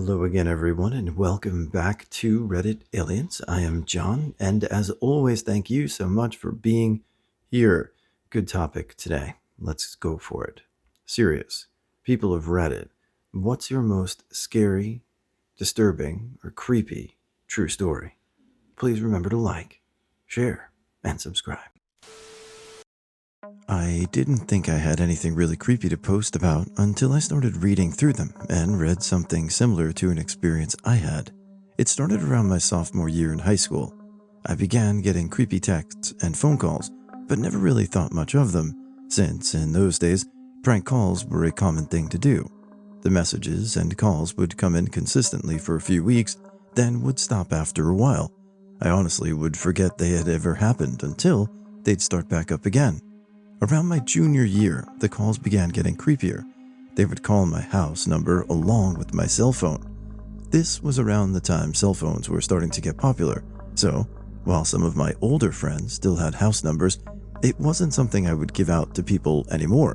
Hello again, everyone, and welcome back to Reddit Aliens. I am John, and as always, thank you so much for being here. Good topic today. Let's go for it. Serious. People of Reddit, what's your most scary, disturbing, or creepy true story? Please remember to like, share, and subscribe. I didn't think I had anything really creepy to post about until I started reading through them and read something similar to an experience I had. It started around my sophomore year in high school. I began getting creepy texts and phone calls, but never really thought much of them, since in those days, prank calls were a common thing to do. The messages and calls would come in consistently for a few weeks, then would stop after a while. I honestly would forget they had ever happened until they'd start back up again. Around my junior year, the calls began getting creepier. They would call my house number along with my cell phone. This was around the time cell phones were starting to get popular, so while some of my older friends still had house numbers, it wasn't something I would give out to people anymore.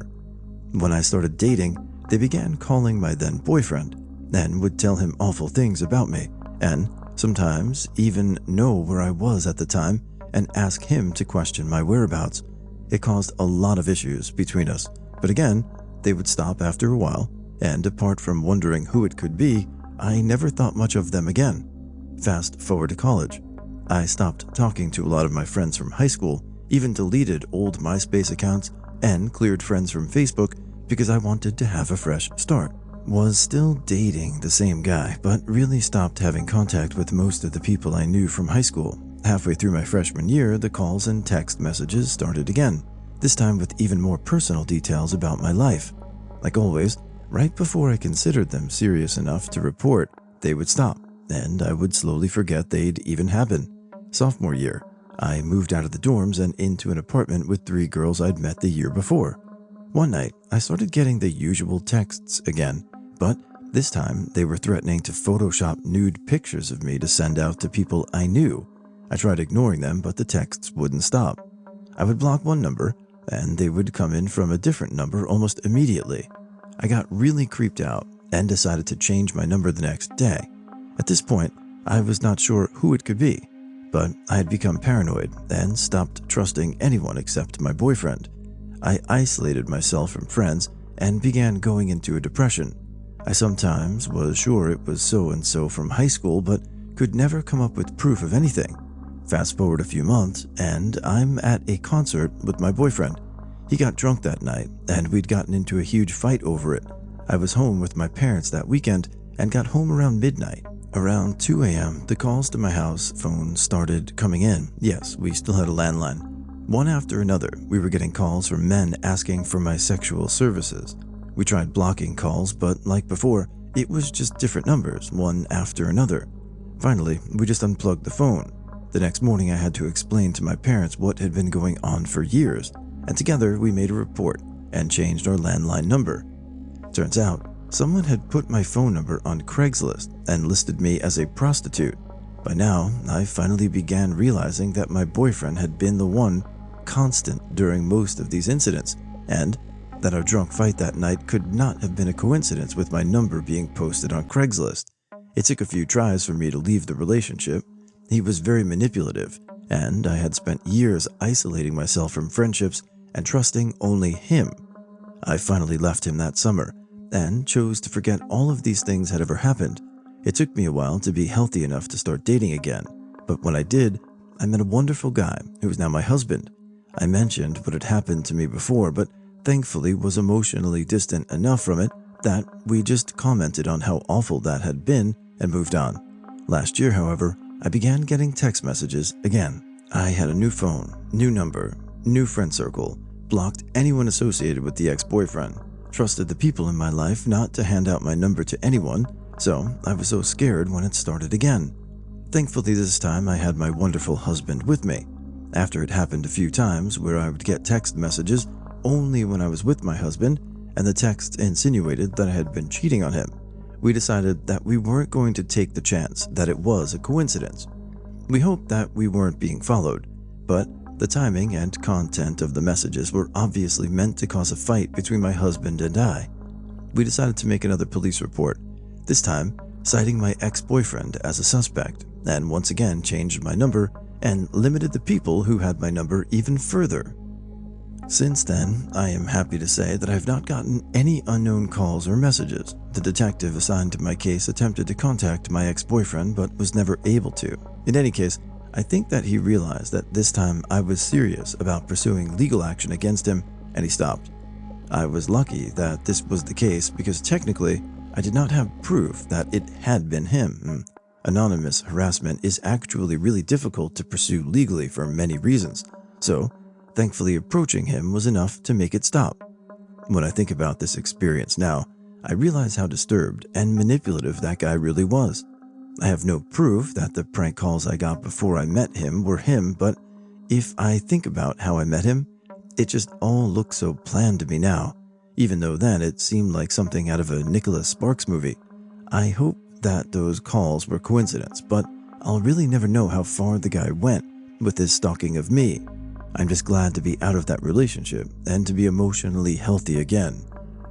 When I started dating, they began calling my then boyfriend and would tell him awful things about me, and sometimes even know where I was at the time and ask him to question my whereabouts. It caused a lot of issues between us, but again, they would stop after a while, and apart from wondering who it could be, I never thought much of them again. Fast forward to college. I stopped talking to a lot of my friends from high school, even deleted old MySpace accounts, and cleared friends from Facebook because I wanted to have a fresh start. Was still dating the same guy, but really stopped having contact with most of the people I knew from high school. Halfway through my freshman year, the calls and text messages started again, this time with even more personal details about my life. Like always, right before I considered them serious enough to report, they would stop, and I would slowly forget they'd even happened. Sophomore year, I moved out of the dorms and into an apartment with 3 girls I'd met the year before. One night, I started getting the usual texts again, but this time they were threatening to Photoshop nude pictures of me to send out to people I knew. I tried ignoring them, but the texts wouldn't stop. I would block one number, and they would come in from a different number almost immediately. I got really creeped out and decided to change my number the next day. At this point, I was not sure who it could be, but I had become paranoid and stopped trusting anyone except my boyfriend. I isolated myself from friends and began going into a depression. I sometimes was sure it was so-and-so from high school, but could never come up with proof of anything. Fast forward a few months, and I'm at a concert with my boyfriend. He got drunk that night, and we'd gotten into a huge fight over it. I was home with my parents that weekend and got home around midnight. Around 2 a.m., the calls to my house phone started coming in. Yes, we still had a landline. One after another, we were getting calls from men asking for my sexual services. We tried blocking calls, but like before, it was just different numbers, one after another. Finally, we just unplugged the phone. The next morning, I had to explain to my parents what had been going on for years, and together we made a report and changed our landline number. Turns out, someone had put my phone number on Craigslist and listed me as a prostitute. By now, I finally began realizing that my boyfriend had been the one constant during most of these incidents, and that our drunk fight that night could not have been a coincidence with my number being posted on Craigslist. It took a few tries for me to leave the relationship. He was very manipulative, and I had spent years isolating myself from friendships and trusting only him. I finally left him that summer and chose to forget all of these things had ever happened. It took me a while to be healthy enough to start dating again, but when I did, I met a wonderful guy who is now my husband. I mentioned what had happened to me before, but thankfully was emotionally distant enough from it that we just commented on how awful that had been and moved on. Last year, however, I began getting text messages again. I had a new phone, new number, new friend circle, blocked anyone associated with the ex-boyfriend, trusted the people in my life not to hand out my number to anyone, so I was so scared when it started again. Thankfully this time I had my wonderful husband with me. After it happened a few times where I would get text messages only when I was with my husband, and the text insinuated that I had been cheating on him, we decided that we weren't going to take the chance that it was a coincidence. We hoped that we weren't being followed, but the timing and content of the messages were obviously meant to cause a fight between my husband and I. We decided to make another police report. This time, citing my ex-boyfriend as a suspect, and once again changed my number and limited the people who had my number even further. Since then, I am happy to say that I have not gotten any unknown calls or messages. The detective assigned to my case attempted to contact my ex-boyfriend but was never able to. In any case, I think that he realized that this time I was serious about pursuing legal action against him, and he stopped. I was lucky that this was the case because technically, I did not have proof that it had been him. Anonymous harassment is actually really difficult to pursue legally for many reasons, so thankfully approaching him was enough to make it stop. When I think about this experience now, I realize how disturbed and manipulative that guy really was. I have no proof that the prank calls I got before I met him were him, but if I think about how I met him, it just all looks so planned to me now, even though then it seemed like something out of a Nicholas Sparks movie. I hope that those calls were coincidence, but I'll really never know how far the guy went with his stalking of me. I'm just glad to be out of that relationship and to be emotionally healthy again.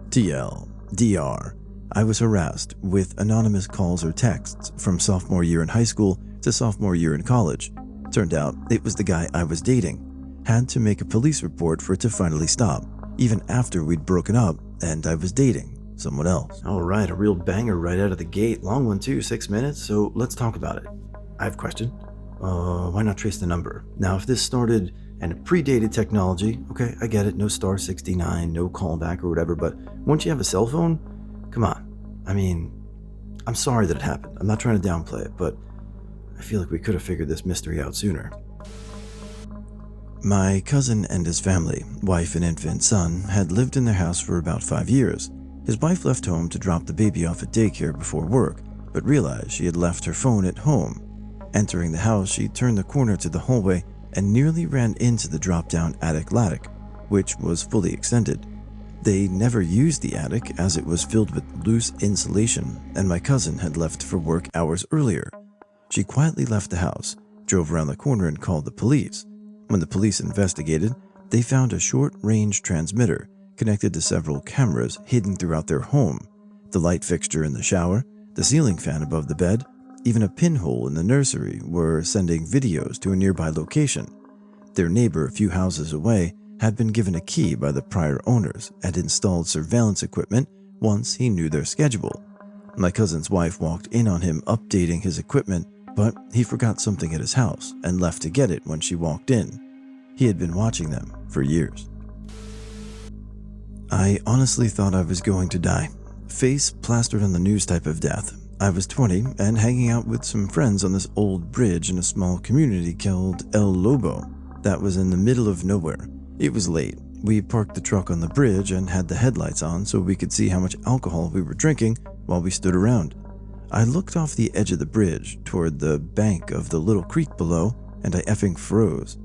TL, DR. I was harassed with anonymous calls or texts from sophomore year in high school to sophomore year in college. Turned out it was the guy I was dating. Had to make a police report for it to finally stop, even after we'd broken up and I was dating someone else. Alright, a real banger right out of the gate. Long one too, 6 minutes, so let's talk about it. I have a question. Why not trace the number? Now, if this started and it predated technology, okay, I get it, no star 69, no callback or whatever, but once you have a cell phone, come on. I mean, I'm sorry that it happened. I'm not trying to downplay it, but I feel like we could have figured this mystery out sooner. My cousin and his family, wife and infant son, had lived in their house for about 5 years. His wife left home to drop the baby off at daycare before work, but realized she had left her phone at home. Entering the house, she turned the corner to the hallway and nearly ran into the drop-down attic ladder, which was fully extended. They never used the attic as it was filled with loose insulation, and my cousin had left for work hours earlier. She quietly left the house, drove around the corner and called the police. When the police investigated, they found a short-range transmitter connected to several cameras hidden throughout their home, the light fixture in the shower, the ceiling fan above the bed, even a pinhole in the nursery were sending videos to a nearby location. Their neighbor a few houses away had been given a key by the prior owners and installed surveillance equipment once he knew their schedule. My cousin's wife walked in on him updating his equipment, but he forgot something at his house and left to get it when she walked in. He had been watching them for years. I honestly thought I was going to die. Face plastered on the news type of death. I was 20 and hanging out with some friends on this old bridge in a small community called El Lobo that was in the middle of nowhere. It was late. We parked the truck on the bridge and had the headlights on so we could see how much alcohol we were drinking while we stood around. I looked off the edge of the bridge toward the bank of the little creek below and I effing froze.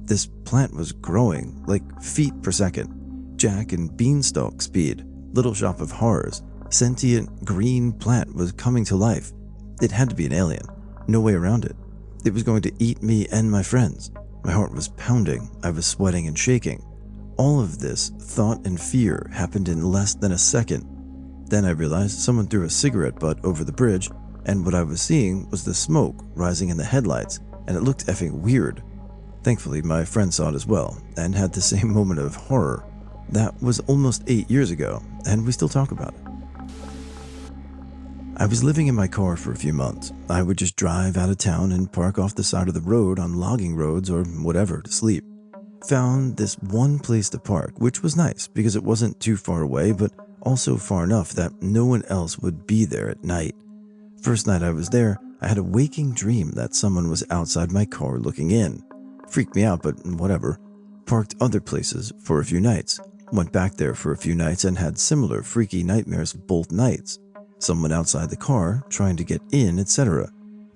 This plant was growing like feet per second. Jack and beanstalk speed. Little Shop of Horrors. Sentient green plant was coming to life. It had to be an alien. No way around it. It was going to eat me and my friends. My heart was pounding. I was sweating and shaking. All of this thought and fear happened in less than a second. Then I realized someone threw a cigarette butt over the bridge, and what I was seeing was the smoke rising in the headlights, and it looked effing weird. Thankfully, my friend saw it as well, and had the same moment of horror. That was almost 8 years ago, and we still talk about it. I was living in my car for a few months. I would just drive out of town and park off the side of the road on logging roads or whatever to sleep. Found this one place to park, which was nice because it wasn't too far away, but also far enough that no one else would be there at night. First night I was there, I had a waking dream that someone was outside my car looking in. Freaked me out, but whatever. Parked other places for a few nights. Went back there for a few nights and had similar freaky nightmares both nights. Someone outside the car, trying to get in, etc.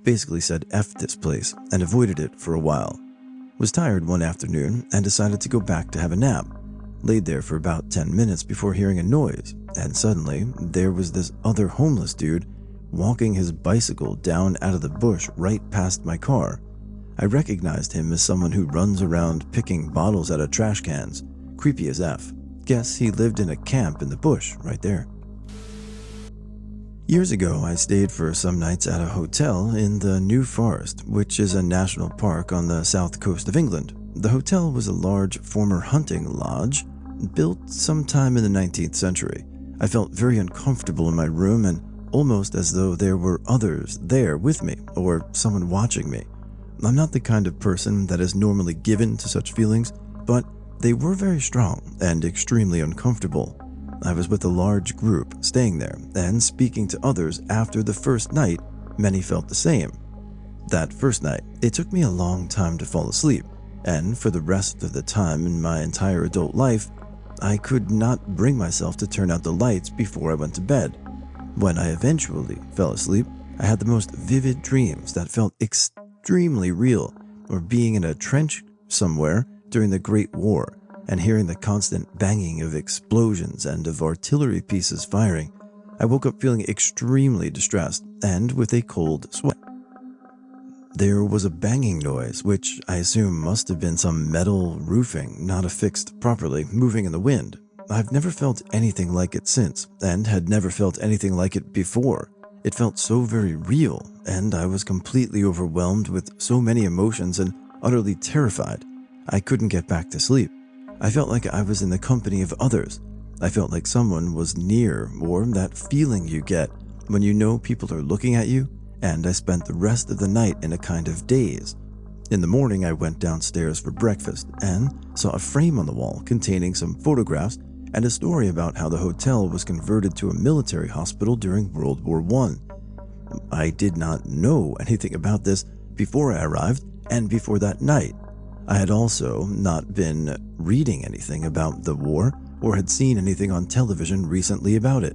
Basically said F this place and avoided it for a while. Was tired one afternoon and decided to go back to have a nap. Laid there for about 10 minutes before hearing a noise, and suddenly there was this other homeless dude walking his bicycle down out of the bush right past my car. I recognized him as someone who runs around picking bottles out of trash cans. Creepy as F. Guess he lived in a camp in the bush right there. Years ago, I stayed for some nights at a hotel in the New Forest, which is a national park on the south coast of England. The hotel was a large former hunting lodge built sometime in the 19th century. I felt very uncomfortable in my room and almost as though there were others there with me or someone watching me. I'm not the kind of person that is normally given to such feelings, but they were very strong and extremely uncomfortable. I was with a large group staying there and speaking to others after the first night. Many felt the same. That first night, it took me a long time to fall asleep, and for the rest of the time in my entire adult life, I could not bring myself to turn out the lights before I went to bed. When I eventually fell asleep, I had the most vivid dreams that felt extremely real, or being in a trench somewhere during the Great War and hearing the constant banging of explosions and of artillery pieces firing. I woke up feeling extremely distressed and with a cold sweat. There was a banging noise, which I assume must have been some metal roofing not affixed properly, moving in the wind. I've never felt anything like it since, and had never felt anything like it before. It felt so very real, and I was completely overwhelmed with so many emotions and utterly terrified. I couldn't get back to sleep. I felt like I was in the company of others. I felt like someone was near, or that feeling you get when you know people are looking at you, and I spent the rest of the night in a kind of daze. In the morning, I went downstairs for breakfast and saw a frame on the wall containing some photographs and a story about how the hotel was converted to a military hospital during World War I. I did not know anything about this before I arrived and before that night. I had also not been reading anything about the war or had seen anything on television recently about it.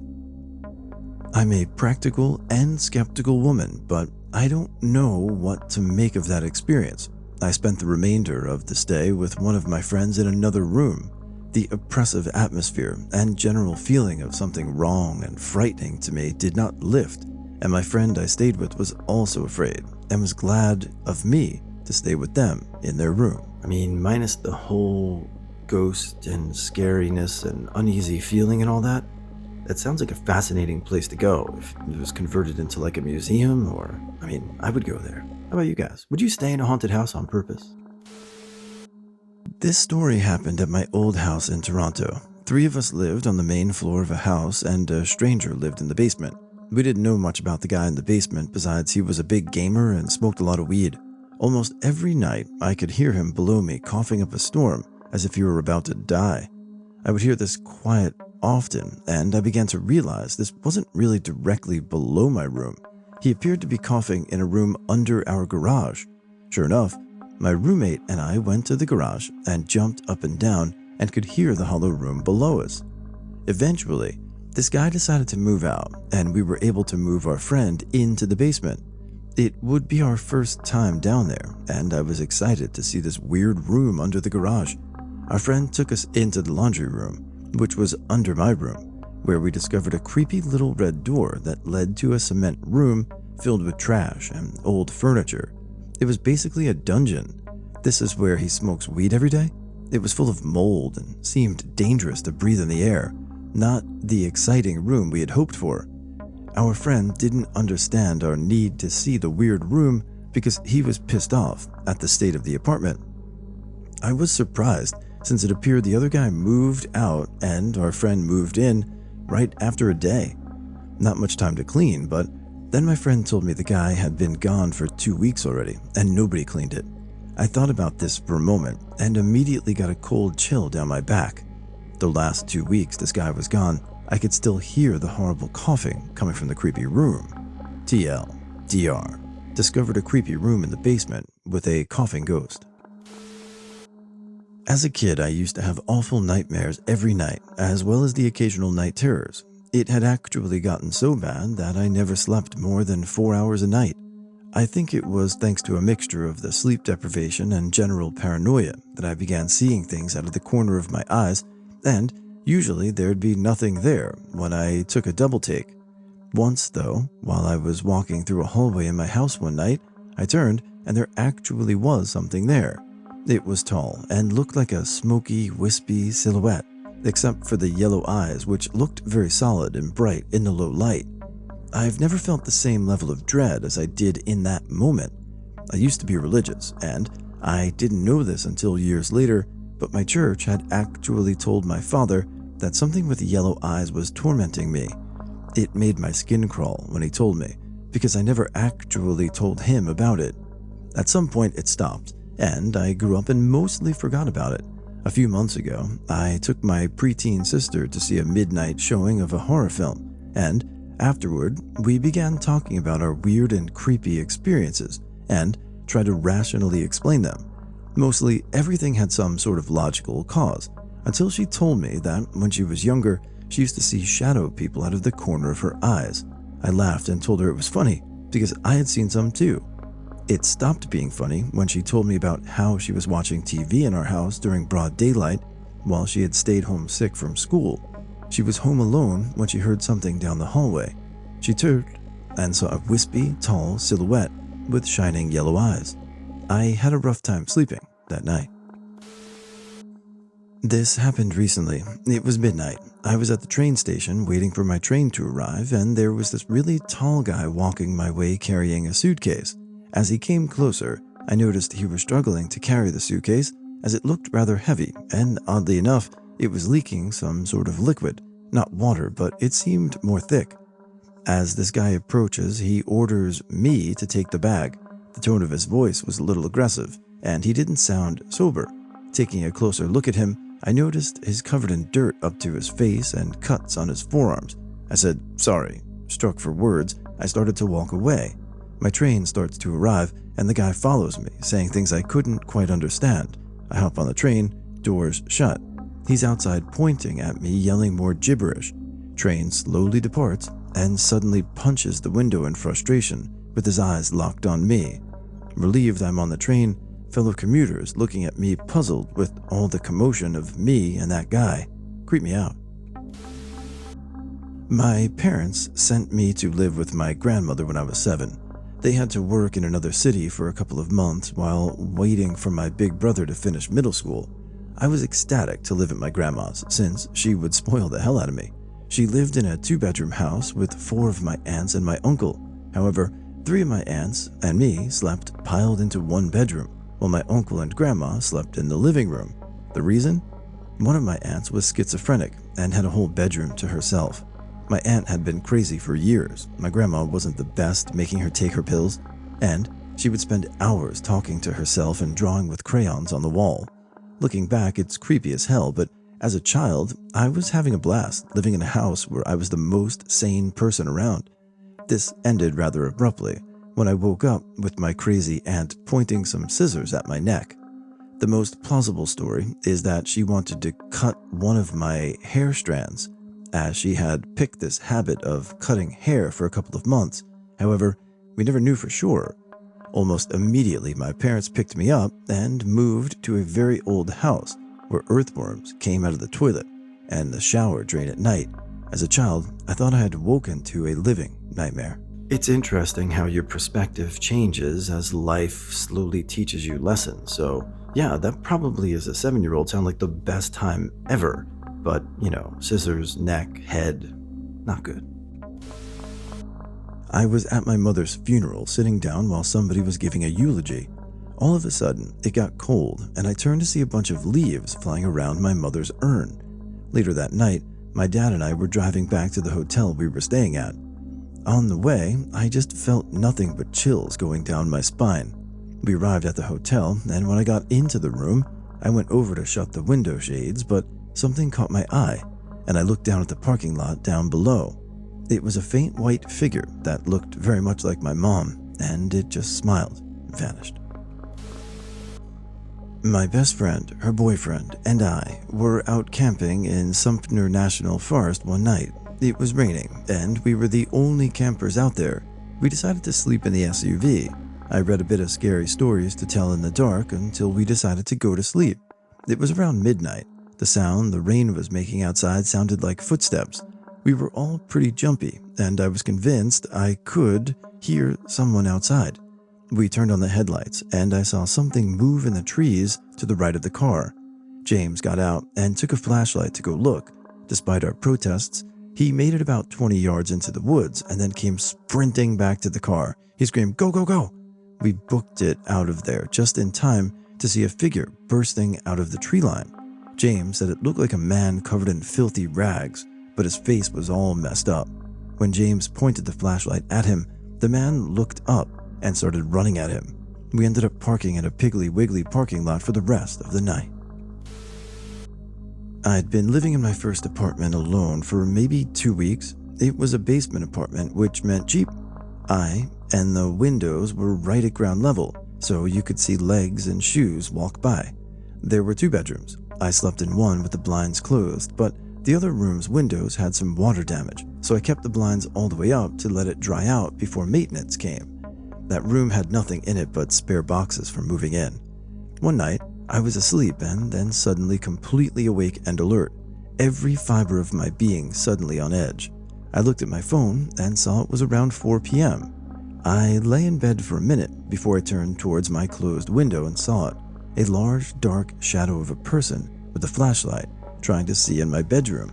I'm a practical and skeptical woman, but I don't know what to make of that experience. I spent the remainder of the stay with one of my friends in another room. The oppressive atmosphere and general feeling of something wrong and frightening to me did not lift, and my friend I stayed with was also afraid and was glad of me to stay with them in their room. I mean, minus the whole ghost and scariness and uneasy feeling and all that, that sounds like a fascinating place to go if it was converted into like a museum or, I would go there. How about you guys? Would you stay in a haunted house on purpose? This story happened at my old house in Toronto. 3 of us lived on the main floor of a house and a stranger lived in the basement. We didn't know much about the guy in the basement besides he was a big gamer and smoked a lot of weed. Almost every night, I could hear him below me coughing up a storm as if he were about to die. I would hear this quiet often, and I began to realize this wasn't really directly below my room. He appeared to be coughing in a room under our garage. Sure enough, my roommate and I went to the garage and jumped up and down and could hear the hollow room below us. Eventually, this guy decided to move out, and we were able to move our friend into the basement. It would be our first time down there, and I was excited to see this weird room under the garage. Our friend took us into the laundry room, which was under my room, where we discovered a creepy little red door that led to a cement room filled with trash and old furniture. It was basically a dungeon. This is where he smokes weed every day? It was full of mold and seemed dangerous to breathe in the air, not the exciting room we had hoped for. Our friend didn't understand our need to see the weird room because he was pissed off at the state of the apartment. I was surprised since it appeared the other guy moved out and our friend moved in right after a day. Not much time to clean, but then my friend told me the guy had been gone for 2 weeks already and nobody cleaned it. I thought about this for a moment and immediately got a cold chill down my back. The last 2 weeks this guy was gone, I could still hear the horrible coughing coming from the creepy room. TLDR. Discovered a creepy room in the basement with a coughing ghost. As a kid, I used to have awful nightmares every night, as well as the occasional night terrors. It had actually gotten so bad that I never slept more than 4 hours a night. I think it was thanks to a mixture of the sleep deprivation and general paranoia that I began seeing things out of the corner of my eyes, and usually there'd be nothing there when I took a double take. Once, though, while I was walking through a hallway in my house one night, I turned and there actually was something there. It was tall and looked like a smoky, wispy silhouette, except for the yellow eyes, which looked very solid and bright in the low light. I've never felt the same level of dread as I did in that moment. I used to be religious, and I didn't know this until years later, but my church had actually told my father that something with yellow eyes was tormenting me. It made my skin crawl when he told me, because I never actually told him about it. At some point it stopped, and I grew up and mostly forgot about it. A few months ago, I took my preteen sister to see a midnight showing of a horror film, and afterward, we began talking about our weird and creepy experiences and tried to rationally explain them. Mostly, everything had some sort of logical cause, until she told me that when she was younger, she used to see shadow people out of the corner of her eyes. I laughed and told her it was funny, because I had seen some too. It stopped being funny when she told me about how she was watching TV in our house during broad daylight while she had stayed home sick from school. She was home alone when she heard something down the hallway. She turned and saw a wispy, tall silhouette with shining yellow eyes. I had a rough time sleeping that night. This happened recently. It was midnight. I was at the train station waiting for my train to arrive, and there was this really tall guy walking my way carrying a suitcase. As he came closer, I noticed he was struggling to carry the suitcase as it looked rather heavy, and oddly enough, it was leaking some sort of liquid. Not water, but it seemed more thick. As this guy approaches, he orders me to take the bag. The tone of his voice was a little aggressive, and he didn't sound sober. Taking a closer look at him, I noticed he's covered in dirt up to his face and cuts on his forearms. I said, "Sorry." Struck for words, I started to walk away. My train starts to arrive, and the guy follows me, saying things I couldn't quite understand. I hop on the train, doors shut. He's outside pointing at me, yelling more gibberish. Train slowly departs and suddenly punches the window in frustration, with his eyes locked on me. Relieved I'm on the train, fellow commuters looking at me puzzled with all the commotion of me and that guy. Creeped me out. My parents sent me to live with my grandmother when I was 7. They had to work in another city for a couple of months while waiting for my big brother to finish middle school. I was ecstatic to live at my grandma's since she would spoil the hell out of me. She lived in a 2-bedroom house with 4 of my aunts and my uncle. However, 3 of my aunts and me slept piled into one bedroom, while my uncle and grandma slept in the living room. The reason? One of my aunts was schizophrenic and had a whole bedroom to herself. My aunt had been crazy for years. My grandma wasn't the best making her take her pills, and she would spend hours talking to herself and drawing with crayons on the wall. Looking back, it's creepy as hell, but as a child, I was having a blast living in a house where I was the most sane person around. This ended rather abruptly when I woke up with my crazy aunt pointing some scissors at my neck. The most plausible story is that she wanted to cut one of my hair strands, as she had picked this habit of cutting hair for a couple of months. However, we never knew for sure. Almost immediately, my parents picked me up and moved to a very old house where earthworms came out of the toilet and the shower drain at night. As a child, I thought I had woken to a living nightmare. It's interesting how your perspective changes as life slowly teaches you lessons. So yeah, that probably as a 7-year-old sound like the best time ever. But, scissors, neck, head, not good. I was at my mother's funeral sitting down while somebody was giving a eulogy. All of a sudden, it got cold and I turned to see a bunch of leaves flying around my mother's urn. Later that night, my dad and I were driving back to the hotel we were staying at. On the way, I just felt nothing but chills going down my spine. We arrived at the hotel, and when I got into the room, I went over to shut the window shades, but something caught my eye, and I looked down at the parking lot down below. It was a faint white figure that looked very much like my mom, and it just smiled and vanished. My best friend, her boyfriend, and I were out camping in Sumter National Forest one night. It was raining, and we were the only campers out there. We decided to sleep in the SUV. I read a bit of scary stories to tell in the dark until we decided to go to sleep. It was around midnight. The sound the rain was making outside sounded like footsteps. We were all pretty jumpy, and I was convinced I could hear someone outside. We turned on the headlights, and I saw something move in the trees to the right of the car. James got out and took a flashlight to go look. Despite our protests, He made it about 20 yards into the woods and then came sprinting back to the car. He screamed, "Go, go, go!" We booked it out of there just in time to see a figure bursting out of the tree line. James said it looked like a man covered in filthy rags, but his face was all messed up. When James pointed the flashlight at him, the man looked up and started running at him. We ended up parking in a Piggly Wiggly parking lot for the rest of the night. I'd been living in my first apartment alone for maybe 2 weeks. It was a basement apartment, which meant cheap. And the windows were right at ground level, so you could see legs and shoes walk by. There were 2 bedrooms. I slept in one with the blinds closed, but the other room's windows had some water damage, so I kept the blinds all the way up to let it dry out before maintenance came. That room had nothing in it but spare boxes for moving in. One night, I was asleep and then suddenly completely awake and alert, every fiber of my being suddenly on edge. I looked at my phone and saw it was around 4 p.m. I lay in bed for a minute before I turned towards my closed window and saw it, a large dark shadow of a person with a flashlight trying to see in my bedroom.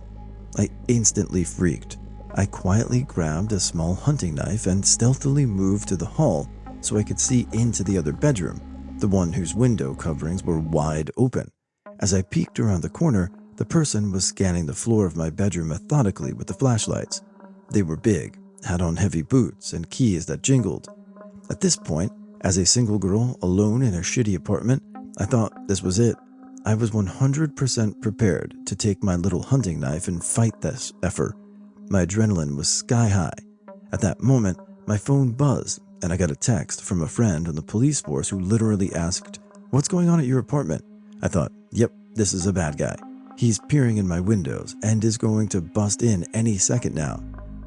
I instantly freaked. I quietly grabbed a small hunting knife and stealthily moved to the hall so I could see into the other bedroom, the one whose window coverings were wide open. As I peeked around the corner, the person was scanning the floor of my bedroom methodically with the flashlights. They were big, had on heavy boots and keys that jingled. At this point, as a single girl alone in a shitty apartment, I thought this was it. I was 100% prepared to take my little hunting knife and fight this effer. My adrenaline was sky high. At that moment, my phone buzzed and I got a text from a friend on the police force who literally asked, "What's going on at your apartment?" I thought, yep, this is a bad guy. He's peering in my windows and is going to bust in any second now.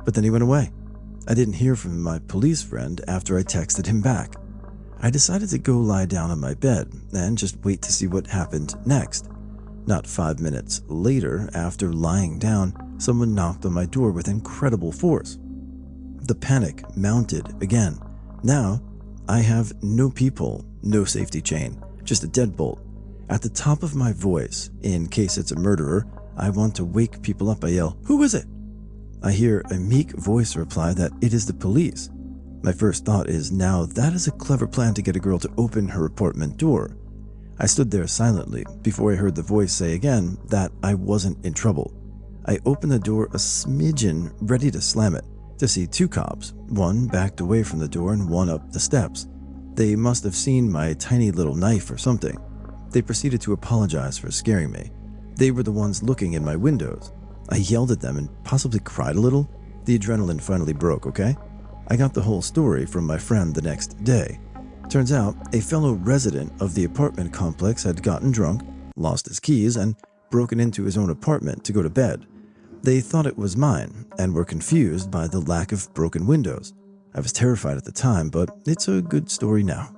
But then he went away. I didn't hear from my police friend after I texted him back. I decided to go lie down on my bed and just wait to see what happened next. Not 5 minutes later, after lying down, someone knocked on my door with incredible force. The panic mounted again. Now, I have no peephole, no safety chain, just a deadbolt. At the top of my voice, in case it's a murderer, I want to wake people up. I yell, "Who is it?" I hear a meek voice reply that it is the police. My first thought is, now that is a clever plan to get a girl to open her apartment door. I stood there silently before I heard the voice say again that I wasn't in trouble. I opened the door a smidgen, ready to slam it, to see 2 cops, one backed away from the door and one up the steps. They must have seen my tiny little knife or something. They proceeded to apologize for scaring me. They were the ones looking in my windows. I yelled at them and possibly cried a little. The adrenaline finally broke, okay? I got the whole story from my friend the next day. Turns out, a fellow resident of the apartment complex had gotten drunk, lost his keys, and broken into his own apartment to go to bed. They thought it was mine and were confused by the lack of broken windows. I was terrified at the time, but it's a good story now.